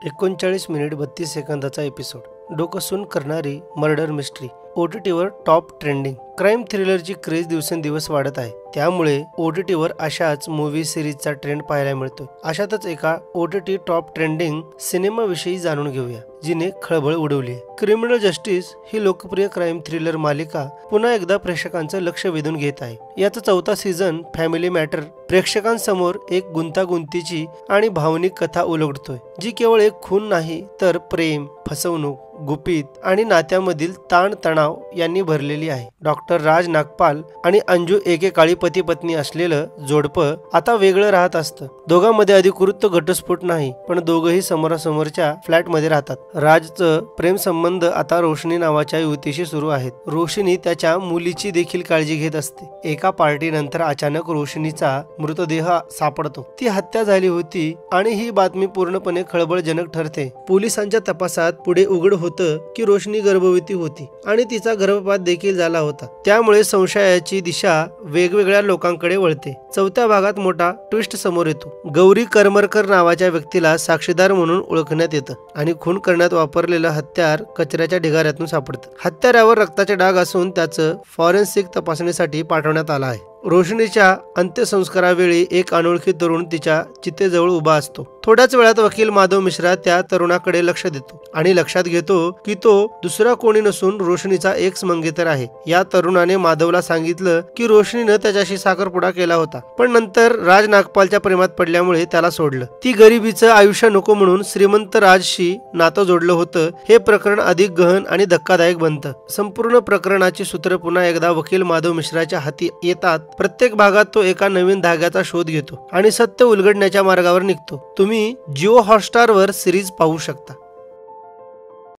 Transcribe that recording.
39 minute 32 सेकंदाचा episode. डोकं सून करणारी मर्डर मिस्ट्री OTTवर टॉप ट्रेंडिंग क्राईम थ्रिलरची क्रेज दिवसेंदिवस वाढत आहे। त्यामुळे OTTवर अशाच मूवी सिरीजचा ट्रेंड पाहायला मिळतो। अशातच एका OTT टॉप ट्रेंडिंग सिनेमाविषयी जाणून घेऊया जिने खळबळ उडवली। क्रिमिनल जस्टिस ही लोकप्रिय क्राईम थ्रिलर मालिका पुन्हा एकदा प्रेक्षकांचं लक्ष वेधून घेत आहे। याचा चौथा सीझन फॅमिली मॅटर प्रेक्षकांसमोर एक गुंतागुंतीची आणि भावनिक कथा उलगडतोय, जी केवळ एक खून नाही तर प्रेम, फसवणूक, गुपित आणि नात्यामधील ताणतणाव यांनी भरलेली आहे। डॉक्टर राज नागपाल आणि अंजू एकेकाळी पती पत्नी असलेलं जोडपं आता वेगळं राहत असतं। दोघांमध्ये अधिकृत घटस्फोट नाही, पण दोघंही समोरासमोरच्या फ्लॅटमध्ये राहतात। राजचं प्रेम संबंध आता रोशनी नावाच्या युवतीशी सुरू आहेत। रोशनी त्याच्या मुलीची देखील काळजी घेत असते। एका पार्टीनंतर अचानक रोशनीचा मृतदेह सापडतो। ती हत्या झाली होती आणि ही बातमी पूर्णपणे खळबळजनक ठरते। पोलिसांच्या तपासात पुढे उघड होतं की रोशनी गर्भवती होती आणि तिचा गर्भपात देखील झाला होता। त्यामुळे संशयाची दिशा वेगवेगळ्या लोकांकडे वळते। चौथ्या भागात मोठा ट्विस्ट समोर येतो। गौरी करमरकर नावाच्या व्यक्तीला साक्षीदार म्हणून ओळखण्यात येतं आणि खून करण्यात वापरलेलं हत्यार कचऱ्याच्या ढिगाऱ्यातून सापडतं। हत्यारावर रक्ताचे डाग असून त्याचं फॉरेन्सिक तपासणीसाठी पाठवण्यात आलं आहे। रोशनीच्या अंत्यसंस्कारावेळी एक अनोळखी तरुण तिच्या चितेजवळ उभा असतो। थोड्याच वेळात वकील माधव मिश्रा त्या तरुणाकडे लक्ष देतो आणि लक्षात घेतो की तो दुसरा कोणी नसून रोशनीचा एक्स मंगेतर आहे। या तरुणाने माधवला सांगितलं की रोशनीनं त्याच्याशी साखरपुडा केला होता, पण नंतर राज नागपालच्या प्रेमात पडल्यामुळे त्याला सोडलं। ती गरिबीचं आयुष्य नको म्हणून श्रीमंत राजशी नातं जोडलं होतं। हे प्रकरण अधिक गहन आणि धक्कादायक बनतं। संपूर्ण प्रकरणाची सूत्र पुन्हा एकदा वकील माधव मिश्राच्या हाती येतात। प्रत्येक भागात तो एका नवीन धाग्याचा शोध घेतो आणि सत्य उलगडण्याच्या मार्गावर निघतो। तुम्ही जिओ हॉटस्टारवर सिरीज पाहू शकता।